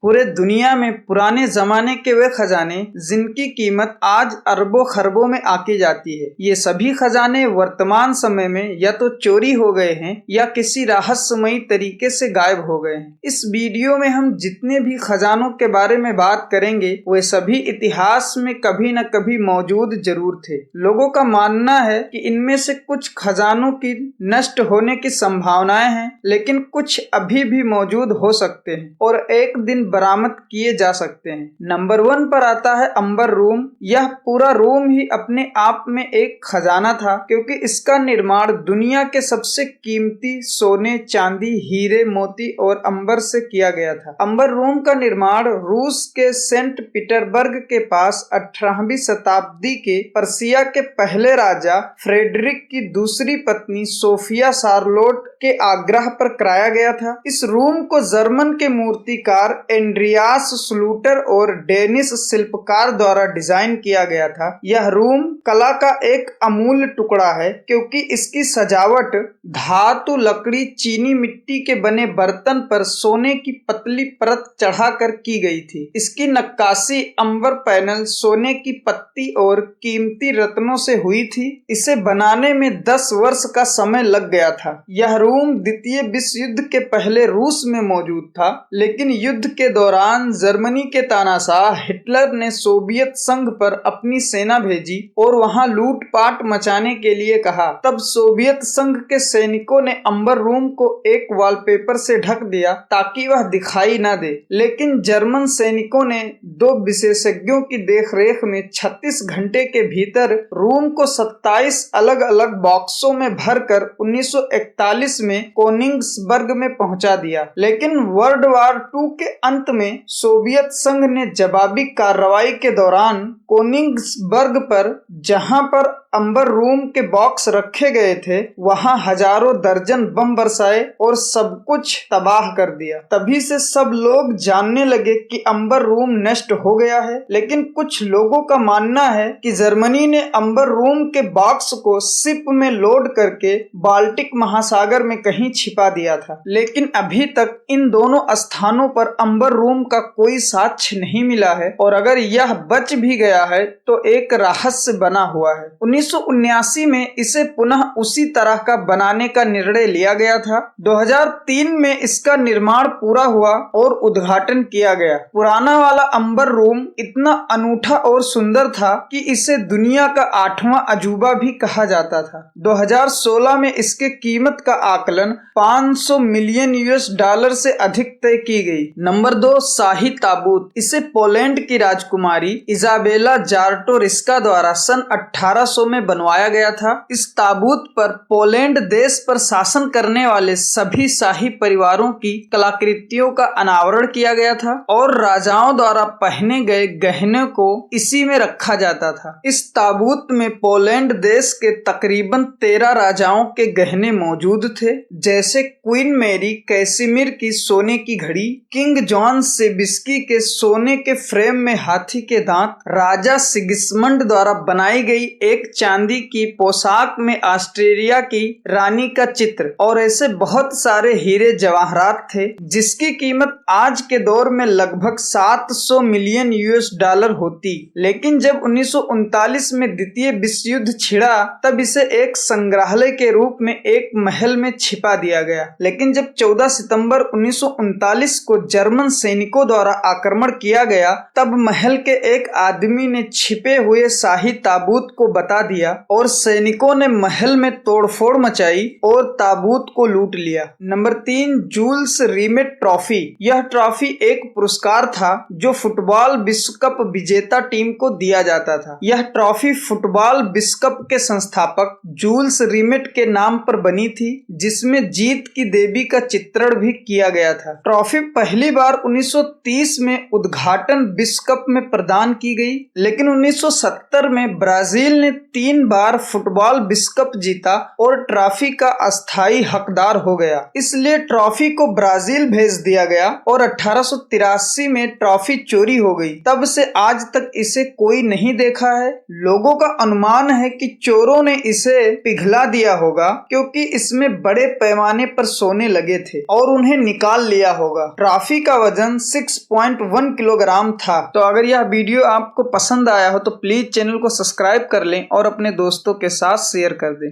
पूरे दुनिया में पुराने जमाने के वे खजाने जिनकी कीमत आज अरबों खरबों में आकी जाती है, ये सभी खजाने वर्तमान समय में या तो चोरी हो गए हैं या किसी रहस्यमयी तरीके से गायब हो गए हैं। इस वीडियो में हम जितने भी खजानों के बारे में बात करेंगे वे सभी इतिहास में कभी न कभी मौजूद जरूर थे। लोगों का मानना है कि इनमें से कुछ खजानों की नष्ट होने की संभावनाएं हैं, लेकिन कुछ अभी भी मौजूद हो सकते हैं और एक दिन बरामद किए जा सकते हैं। नंबर 1 पर आता है अंबर रूम। यह पूरा रूम ही अपने आप में एक खजाना था, क्योंकि इसका निर्माण दुनिया के सबसे कीमती सोने, चांदी, हीरे, मोती और अंबर से किया गया था। अंबर रूम का निर्माण रूस के सेंट पीटर्सबर्ग के पास 18वीं शताब्दी के पर्सिया के पहले राजा फ्रेडरिक की दूसरी पत्नी सोफिया शार्लोट के आग्रह पर कराया गया था। इस रूम को जर्मन के मूर्तिकार एंड्रियास स्लूटर और डेनिश शिल्पकार द्वारा डिजाइन किया गया था। यह रूम कला का एक अमूल्य टुकड़ा है, क्योंकि इसकी सजावट धातु, लकड़ी, चीनी मिट्टी के बने बर्तन पर सोने की पतली परत चढ़ाकर की गई थी। इसकी नक्काशी अंबर पैनल, सोने की पत्ती और कीमती रत्नों से हुई थी। इसे बनाने में 10 वर्ष का समय लग गया था। यह रूम द्वितीय विश्व युद्ध के पहले रूस में मौजूद था, लेकिन युद्ध के दौरान जर्मनी के तानाशाह हिटलर ने सोवियत संघ पर अपनी सेना भेजी और वहां लूटपाट मचाने के लिए कहा। तब सोवियत संघ के सैनिकों ने अंबर रूम को एक वॉलपेपर से ढक दिया ताकि वह दिखाई न दे, लेकिन जर्मन सैनिकों ने 2 विशेषज्ञों की देखरेख में 36 घंटे के भीतर रूम को 27 अलग अलग बॉक्सों में भरकर 1941 में कोनिग्सबर्ग में पहुंचा दिया। लेकिन वर्ल्ड वार 2 के अंत में सोवियत संघ ने जवाबी कार्रवाई के दौरान कोनिग्सबर्ग पर, जहां पर अंबर रूम के बॉक्स रखे गए थे, वहां हजारों दर्जन बम बरसाए और सब कुछ तबाह कर दिया। तभी से सब लोग जानने लगे कि अंबर रूम नष्ट हो गया है। लेकिन कुछ लोगों का मानना है कि जर्मनी ने अंबर रूम के बॉक्स को शिप में लोड करके बाल्टिक महासागर में कहीं छिपा दिया था। लेकिन अभी तक इन दोनों स्थानों पर अंबर रूम का कोई साक्ष्य नहीं मिला है, और अगर यह बच भी गया है तो एक रहस्य बना हुआ है। 1979 में इसे पुनः उसी तरह का बनाने का निर्णय लिया गया था। 2003 में इसका निर्माण पूरा हुआ और उद्घाटन किया गया। पुराना वाला अंबर रूम इतना अनूठा और सुंदर था कि इसे दुनिया का 8वां अजूबा भी कहा जाता था। 2016 में इसके कीमत का आकलन $500 मिलियन से अधिक तय की गई। नंबर 2, शाही ताबूत। इसे पोलैंड की राजकुमारी इजाबेला जार्टोरिस्का द्वारा सन 1800 में बनवाया गया था। इस ताबूत पर पोलैंड देश पर शासन करने वाले सभी शाही परिवारों की कलाकृतियों का अनावरण किया गया था और राजाओं द्वारा पहने गए गहने को इसी में रखा जाता था। इस ताबूत में पोलैंड देश के तकरीबन 13 राजाओं के गहने मौजूद थे, जैसे क्वीन मैरी कैसिमिर की सोने की घड़ी, किंग जॉन सेबिस्की के सोने के फ्रेम में हाथी के दांत, राजा सिगिस्मंड द्वारा बनाई गई एक चांदी की पोशाक में ऑस्ट्रेलिया की रानी का चित्र, और ऐसे बहुत सारे हीरे जवाहरात थे जिसकी कीमत आज के दौर में लगभग $700 मिलियन होती। लेकिन जब 1939 में द्वितीय विश्व युद्ध छिड़ा तब इसे एक संग्रहालय के रूप में एक महल में छिपा दिया गया। लेकिन जब 14 सितंबर 1939 को जर्मन सैनिकों द्वारा आक्रमण किया गया तब महल के एक आदमी ने छिपे हुए शाही ताबूत को बता दिया और सैनिकों ने महल में तोड़फोड़ मचाई और ताबूत को लूट लिया। Number 3, Jules Rimet trophy. यह ट्रॉफी एक पुरस्कार था जो फुटबॉल विश्व कप विजेता टीम को दिया जाता था। यह ट्रॉफी फुटबॉल विश्व कप के संस्थापक जूल्स रिमेट के नाम पर बनी थी, जिसमें जीत की देवी का चित्रण भी किया गया था। ट्रॉफी पहली बार 1930 में उद्घाटन विश्व कप में प्रदान की गई लेकिन 1970 में ब्राजील ने 3 बार फुटबॉल विश्व कप जीता और ट्रॉफी का अस्थायी हकदार हो गया। इसलिए ट्रॉफी को ब्राजील भेज दिया गया और 1883 में ट्रॉफी चोरी हो गई। तब से आज तक इसे कोई नहीं देखा है। लोगों का अनुमान है कि चोरों ने इसे पिघला दिया होगा, क्योंकि इसमें बड़े पैमाने पर सोने लगे थे और उन्हें निकाल लिया होगा। ट्रॉफी का वजन 6.1 किलोग्राम था। तो अगर यह वीडियो आपको पसंद आया हो तो प्लीज चैनल को सब्सक्राइब कर लें और अपने दोस्तों के साथ शेयर कर दें।